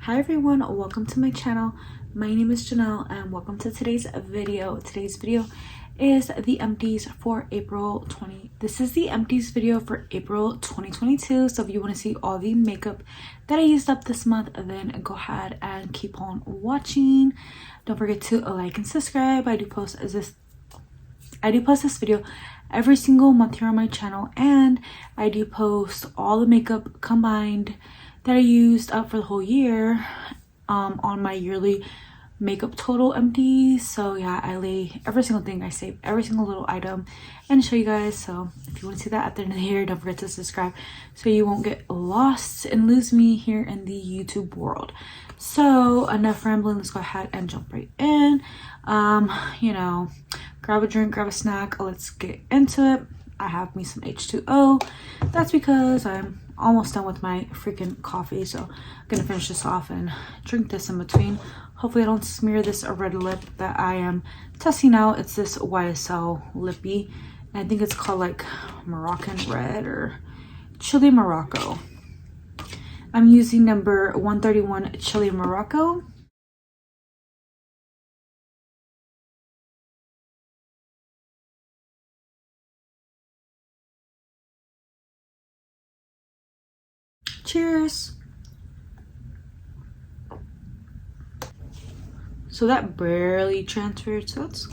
Hi everyone, welcome to my channel. My name is Janelle and welcome to today's video. Today's video is the empties for April 20. This is the empties video for April 2022. So if you want to see all the makeup that I used up this month, then go ahead and keep on watching. Don't forget to like and subscribe. I do post this video every single month here on my channel, and I do post all the makeup combined that I used up for the whole year on my yearly makeup total empties. So yeah, I lay every single thing, I save every single little item and show you guys. So if you want to see that at the end of the year, don't forget to subscribe so you won't get lost and lose me here in the YouTube world. So enough rambling, let's go ahead and jump right in. You know, grab a drink, grab a snack, let's get into it. I have me some H2O. That's because I'm almost done with my freaking coffee, so I'm gonna finish this off and drink this in between. Hopefully I don't smear this red lip that I am testing out. It's this YSL lippy. I think it's called like Moroccan red or Chili Morocco. I'm using number 131 Chili Morocco. Cheers. So that barely transferred, so that's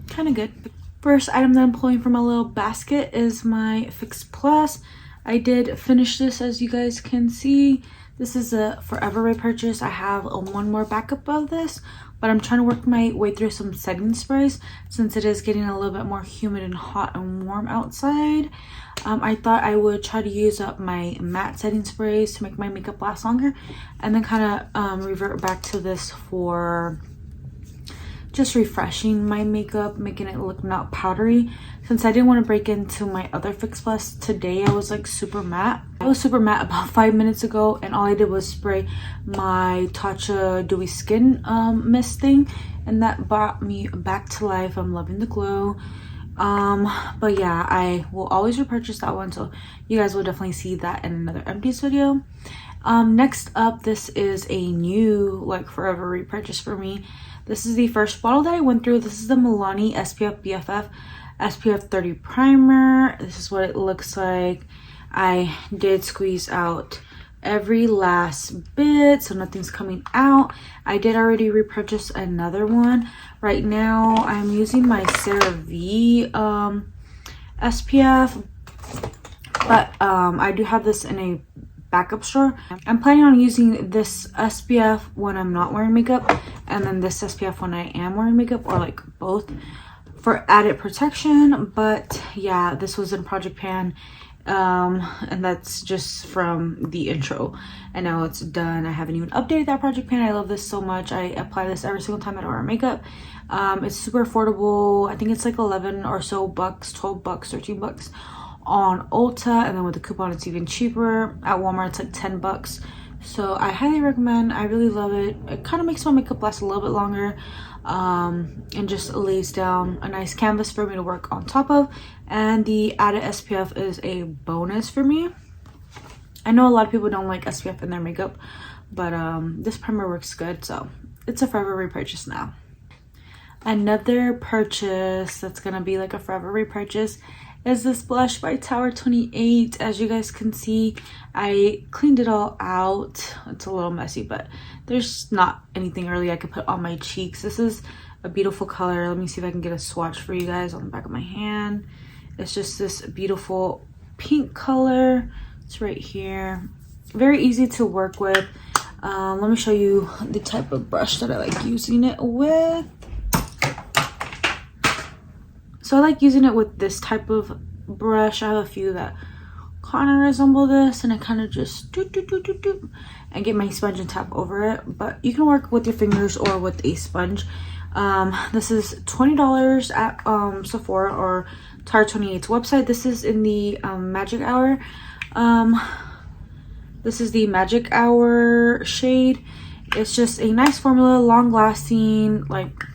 kind of good. First item that I'm pulling from my little basket is my Fix Plus. I did finish this, as you guys can see. This is a forever repurchase. I have one more backup of this, but I'm trying to work my way through some setting sprays since it is getting a little bit more humid and hot and warm outside. I thought I would try to use up my matte setting sprays to make my makeup last longer, and then kind of revert back to this for just refreshing my makeup, making it look not powdery. Since I didn't want to break into my other Fix Plus today, I was like super matte. I was super matte about 5 minutes ago, and all I did was spray my Tatcha Dewy Skin mist thing, and that brought me back to life. I'm loving the glow. But yeah, I will always repurchase that one, so you guys will definitely see that in another empties video. Next up, this is a new like forever repurchase for me. This is the first bottle that I went through. This is the Milani Spf Bff SPF 30 primer. This is what it looks like. I did squeeze out every last bit, so nothing's coming out. I did already repurchase another one. Right now I'm using my CeraVe SPF, but I do have this in a backup store. I'm planning on using this SPF when I'm not wearing makeup, and then this SPF when I am wearing makeup, or like both, for added protection. But yeah, this was in Project Pan, and that's just from the intro, and now it's done. I haven't even updated that Project Pan. I love this so much. I apply this every single time I wear makeup. It's super affordable. I think it's like 11 or so bucks, 12 bucks, 13 bucks on Ulta, and then with the coupon it's even cheaper. At Walmart it's like 10 bucks. So I highly recommend. I really love it. It kind of makes my makeup last a little bit longer, and just lays down a nice canvas for me to work on top of. And the added SPF is a bonus for me. I know a lot of people don't like SPF in their makeup, but this primer works good, so it's a forever repurchase now. Another purchase that's gonna be like a forever repurchase is this blush by Tower 28. As you guys can see, I cleaned it all out. It's a little messy, but there's not anything really I could put on my cheeks. This is a beautiful color. Let me see if I can get a swatch for you guys on the back of my hand. It's just this beautiful pink color. It's right here. Very easy to work with. Let me show you the type of brush that I like using it with. So I like using it with this type of brush. I have a few that kind of resemble this, and I kind of just do and get my sponge and tap over it. But you can work with your fingers or with a sponge. This is $20 at Sephora or Tower 28's website. This is in the Magic Hour. This is the Magic Hour shade. It's just a nice formula, long lasting, like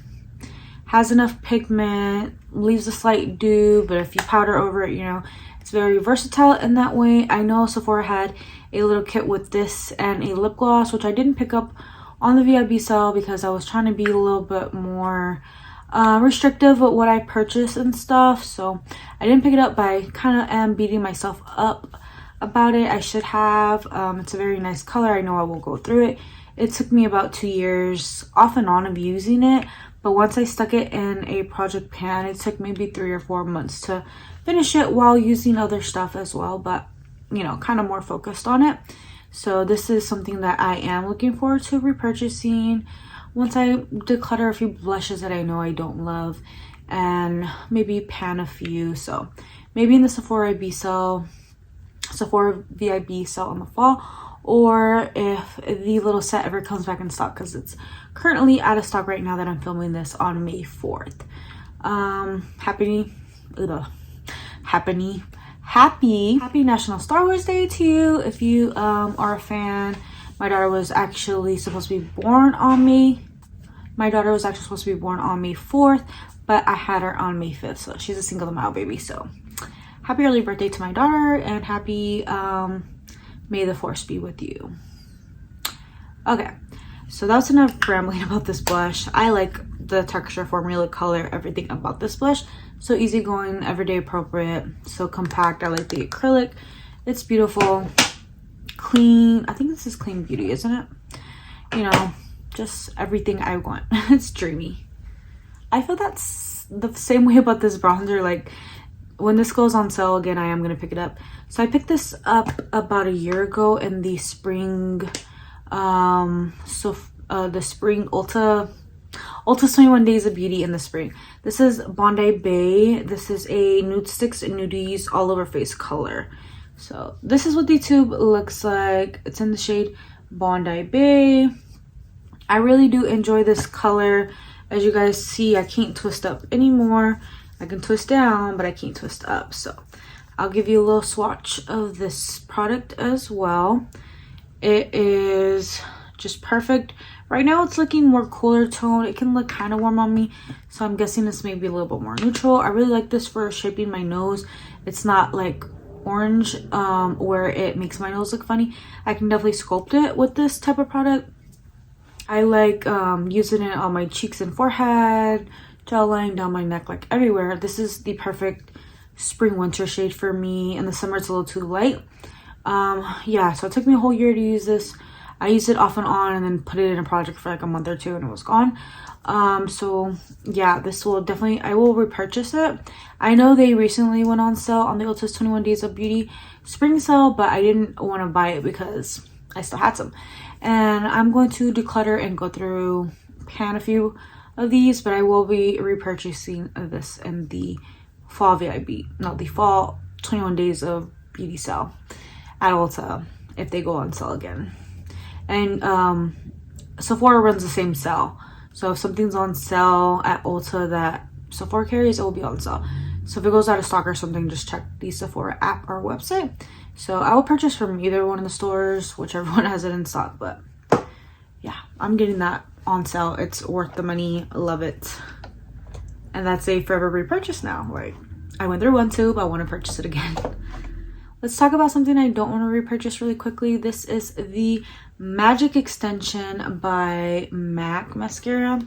has enough pigment, leaves a slight dew, but if you powder over it, you know, it's very versatile in that way. I know Sephora had a little kit with this and a lip gloss, which I didn't pick up on the VIB sale because I was trying to be a little bit more restrictive with what I purchased and stuff. So I didn't pick it up, but I kind of am beating myself up about it. I should have. It's a very nice color. I know I will go through it. It took me about 2 years off and on of using it, but once I stuck it in a project pan, it took maybe 3 or 4 months to finish it while using other stuff as well, but you know, kind of more focused on it. So this is something that I am looking forward to repurchasing once I declutter a few blushes that I know I don't love and maybe pan a few. So maybe in the Sephora VIB sale in the fall, or if the little set ever comes back in stock, because it's currently out of stock right now that I'm filming this on May 4th. Happy National Star Wars Day to you if you are a fan. My daughter was actually supposed to be born on May 4th, but I had her on May 5th, so she's a single mile baby. So happy early birthday to my daughter, and happy May the Force be with you. Okay, so that's enough rambling about this blush. I like the texture, formula, color, everything about this blush. So easygoing, everyday appropriate, so compact. I like the acrylic. It's beautiful, clean. I think this is clean beauty, isn't it? You know, just everything I want. It's dreamy. I feel that's the same way about this bronzer. Like, when this goes on sale again, I am gonna pick it up. So I picked this up about a year ago in the spring, the spring Ulta's 21 Days of Beauty in the spring. This is Bondi Bay. This is a nude sticks and nudies all over face color. So this is what the tube looks like. It's in the shade Bondi Bay. I really do enjoy this color. As you guys see, I can't twist up anymore. I can twist down, but I can't twist up. So I'll give you a little swatch of this product as well. It is just perfect. Right now it's looking more cooler tone. It can look kind of warm on me, so I'm guessing this may be a little bit more neutral. I really like this for shaping my nose. It's not like orange where it makes my nose look funny. I can definitely sculpt it with this type of product. I like using it on my cheeks and forehead, jawline, down my neck, like everywhere. This is the perfect spring winter shade for me. In the summer it's a little too light. Yeah, so it took me a whole year to use this. I used it off and on and then put it in a project for like a month or two and it was gone. So yeah, this will definitely, I will repurchase it. I know they recently went on sale on the Ulta's 21 Days of Beauty spring sale, but I didn't want to buy it because I still had some. And I'm going to declutter and go through, pan a few of these, but I will be repurchasing this in the fall the fall 21 Days of Beauty sale at Ulta if they go on sale again. And Sephora runs the same sale. So if something's on sale at Ulta that Sephora carries, it will be on sale. So if it goes out of stock or something, just check the Sephora app or website. So I will purchase from either one of the stores, whichever one has it in stock. But yeah, I'm getting that on sale. It's worth the money. Love it. And that's a forever repurchase now. Like, I went through one tube, I want to purchase it again. Let's talk about something I don't want to repurchase really quickly. This is the Magic Extension by MAC mascara.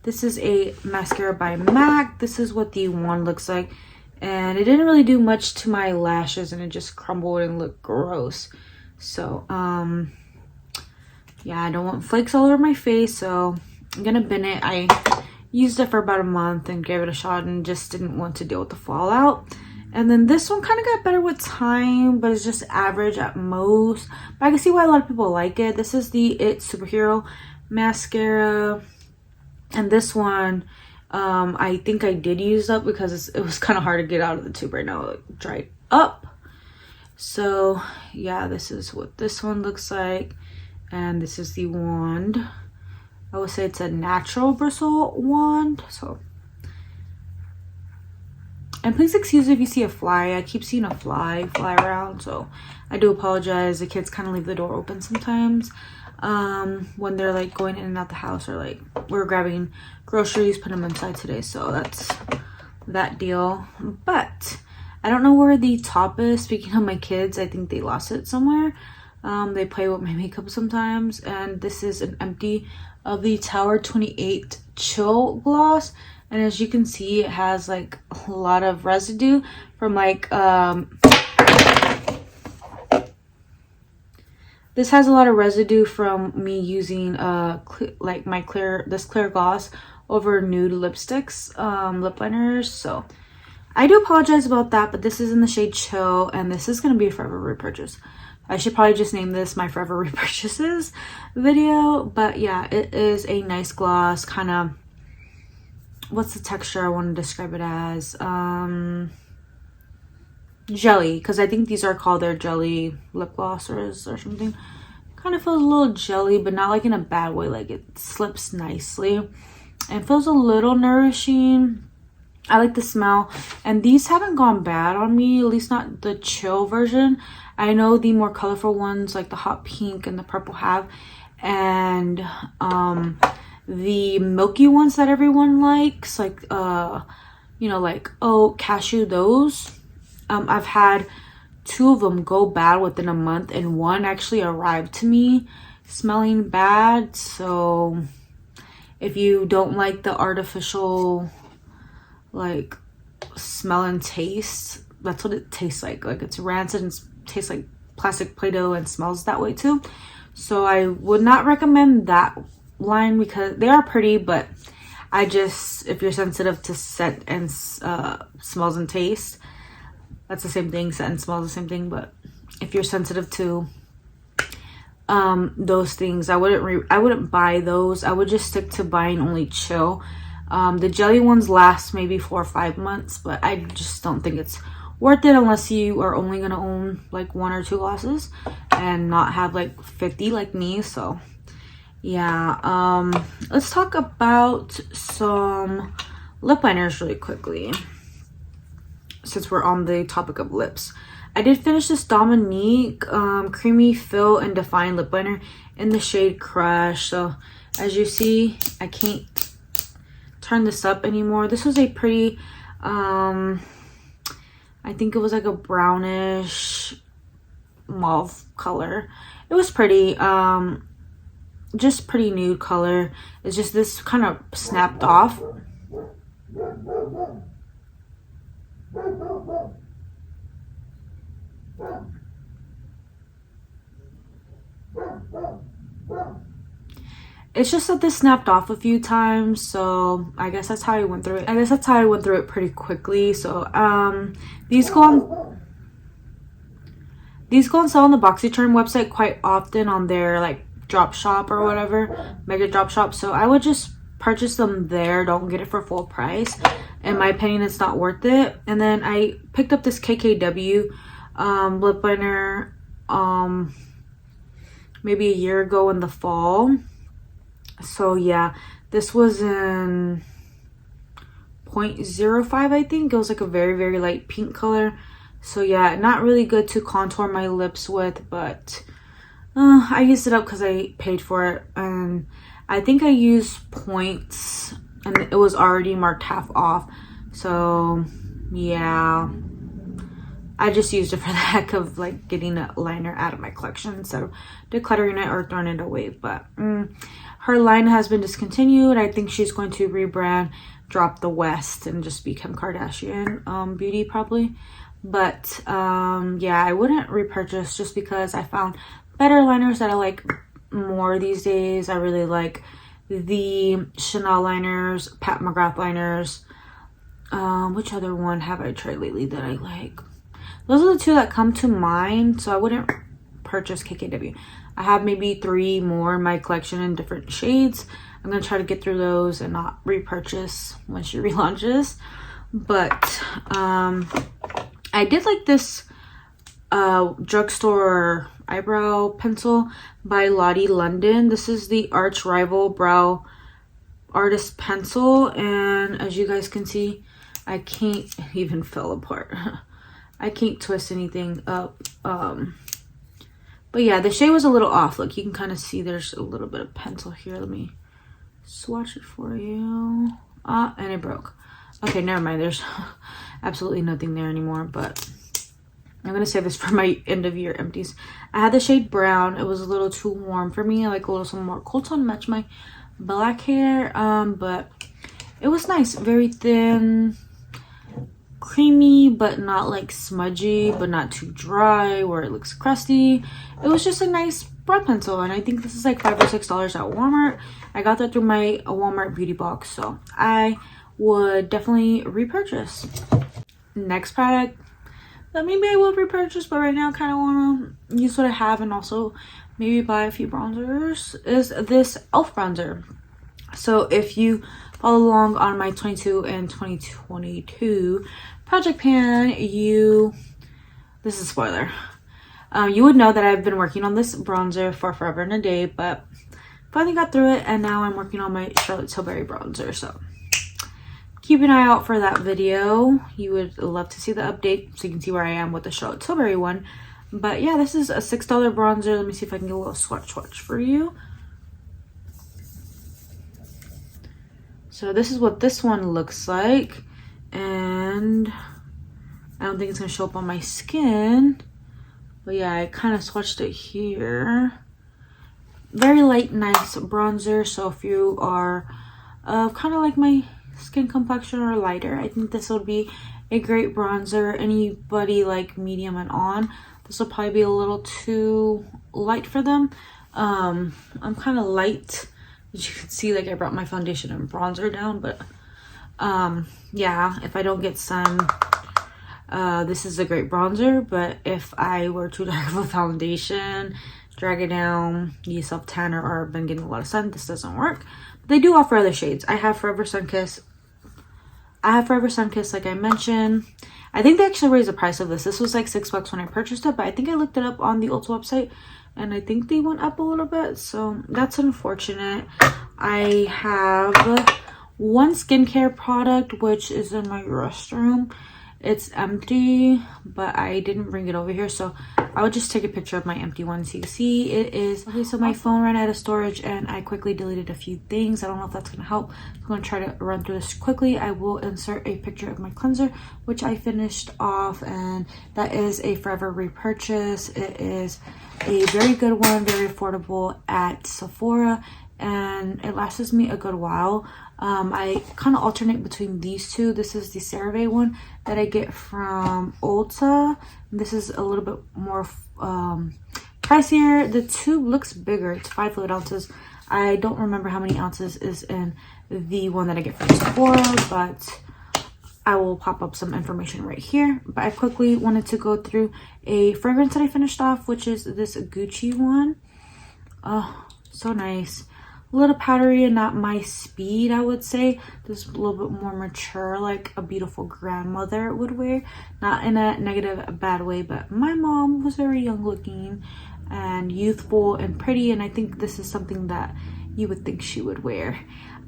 This is a mascara by MAC. This is what the wand looks like. And it didn't really do much to my lashes and it just crumbled and looked gross. So, yeah, I don't want flakes all over my face, so I'm gonna bin it. I used it for about a month and gave it a shot and just didn't want to deal with the fallout. And then this one kind of got better with time, but it's just average at most. But I can see why a lot of people like it. This is the It Superhero mascara. And this one, I think I did use up because it was kind of hard to get out of the tube right now. It dried up. So yeah, this is what this one looks like. And this is the wand. I would say it's a natural bristle wand. So, and please excuse if you see a fly. I keep seeing a fly around, so I do apologize. The kids kind of leave the door open sometimes when they're like going in and out the house, or like we're grabbing groceries, put them inside today. So that's that deal. But I don't know where the top is. Speaking of my kids, I think they lost it somewhere. They play with my makeup sometimes. And this is an empty of the Tower 28 Chill Gloss. And as you can see, it has like a lot of residue from like this has a lot of residue from me using like my clear gloss over nude lipsticks, lip liners. So I do apologize about that, but this is in the shade Chill, and this is gonna be a forever repurchase. I should probably just name this my forever repurchases video. But yeah, it is a nice gloss. Kind of, what's the texture I want to describe it as? Jelly, because I think these are called their jelly lip glossers or something. Kind of feels a little jelly, but not like in a bad way. Like it slips nicely and feels a little nourishing. I like the smell, and these haven't gone bad on me, at least not the Chill version. I know the more colorful ones like the hot pink and the purple have, and the milky ones that everyone likes, like you know, like oat, cashew, those I've had 2 of them go bad within a month, and 1 actually arrived to me smelling bad. So if you don't like the artificial like smell and taste, that's what it tastes like it's rancid and tastes like plastic Play-Doh and smells that way too. So I would not recommend that line because they are pretty, but I just, if you're sensitive to scent and smells and taste, that's the same thing. Scent and smell is the same thing, but if you're sensitive to those things, I wouldn't buy those. I would just stick to buying only Chill. The jelly ones last maybe 4 or 5 months, but I just don't think it's worth it unless you are only gonna own like 1 or 2 glosses and not have like 50 like me. So yeah, let's talk about some lip liners really quickly since we're on the topic of lips. I did finish this Dominique creamy fill and define lip liner in the shade Crush. So as you see, I can't turn this up anymore. This was a pretty I think it was like a brownish mauve color. It was pretty just pretty nude color. It's just this kind of snapped off. It's just that this snapped off a few times, so I guess that's how I went through it. I guess that's how I went through it pretty quickly. So these go on sale on the BoxyCharm website quite often on their like drop shop or whatever, mega drop shop. So I would just purchase them there. Don't get it for full price. In my opinion, it's not worth it. And then I picked up this KKW lip liner maybe a year ago in the fall. So yeah, this was in 0.05, I think. It was like a very, very light pink color. So yeah, not really good to contour my lips with, but I used it up because I paid for it. And I think I used points and it was already marked half off. So yeah, I just used it for the heck of like getting a liner out of my collection instead of decluttering it or throwing it away. But her line has been discontinued. I think she's going to rebrand, drop the West, and just be Kim Kardashian beauty probably. But yeah, I wouldn't repurchase just because I found better liners that I like more these days. I really like the Chanel liners, Pat McGrath liners. Which other one have I tried lately that I like? Those are the 2 that come to mind. So I wouldn't purchase KKW. I have maybe 3 more in my collection in different shades. I'm gonna try to get through those and not repurchase when she relaunches. But I did like this drugstore eyebrow pencil by Lottie London. This is the Arch Rival Brow Artist Pencil, and as you guys can see, I can't even fell apart. I can't twist anything up. But yeah, the shade was a little off. Look, you can kind of see there's a little bit of pencil here. Let me swatch it for you. And it broke. Okay, never mind. There's absolutely nothing there anymore, but I'm gonna save this for my end of year empties. I had the shade brown. It was a little too warm for me. I like a little some more cool tone to match my black hair. But it was nice. Very thin, creamy, but not like smudgy, but not too dry where it looks crusty. It was just a nice brow pencil, and I think this is like $5 or $6 at Walmart. I got that through my Walmart beauty box, so I would definitely repurchase. Next product that maybe I will repurchase, but right now I kind of want to use what I have and also maybe buy a few bronzers, is this e.l.f. bronzer. So if you follow along on my 22 and 2022 project pan, this is a spoiler. You would know that I've been working on this bronzer for forever and a day, but finally got through it, and now I'm working on my Charlotte Tilbury bronzer. So keep an eye out for that video. You would love to see the update so you can see where I am with the Charlotte Tilbury one. But yeah, this is a $6 bronzer. Let me see if I can get a little swatch for you. So this is what this one looks like, and I don't think it's gonna show up on my skin, but yeah, I kind of swatched it here. Very light, nice bronzer. So if you are kind of like my skin complexion or lighter, I think this would be a great bronzer. Anybody like medium and on, this will probably be a little too light for them. I'm kind of light, as you can see. Like, I brought my foundation and bronzer down, but yeah, if I don't get sun, this is a great bronzer. But if I were too dark of a foundation, drag it down, use self tanner, or been getting a lot of sun, this doesn't work. But they do offer other shades. I have Forever Sunkissed. Like I mentioned. I think they actually raised the price of this. This was like $6 when I purchased it, but I think I looked it up on the Ulta website, and I think they went up a little bit, so that's unfortunate. I have one skincare product, which is in my restroom. It's empty, but I didn't bring it over here, so I would just take a picture of my empty one so you see it is. Okay, so my phone ran out of storage and I quickly deleted a few things. I don't know if that's gonna help. I'm gonna try to run through this quickly. I will insert a picture of my cleanser, which I finished off, and that is a forever repurchase. It is a very good one, very affordable at Sephora, and it lasts me a good while. I kind of alternate between these two. This is the CeraVe one that I get from Ulta. This is a little bit more pricier. The tube looks bigger. It's 5 fluid ounces. I don't remember how many ounces is in the one that I get from Sephora, but I will pop up some information right here. But I quickly wanted to go through a fragrance that I finished off, which is this Gucci one. Oh, so nice. A little powdery and not my speed, I would say. This is a little bit more mature, like a beautiful grandmother would wear. Not in a negative, bad way, but my mom was very young looking and youthful and pretty, and I think this is something that you would think she would wear.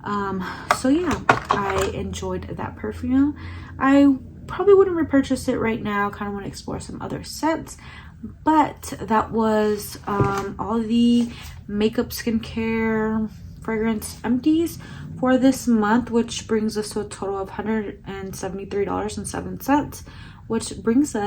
So yeah, I enjoyed that perfume. I probably wouldn't repurchase it right now. Kind of want to explore some other scents. But that was all the makeup, skincare, fragrance empties for this month, which brings us to a total of $173.07, which brings us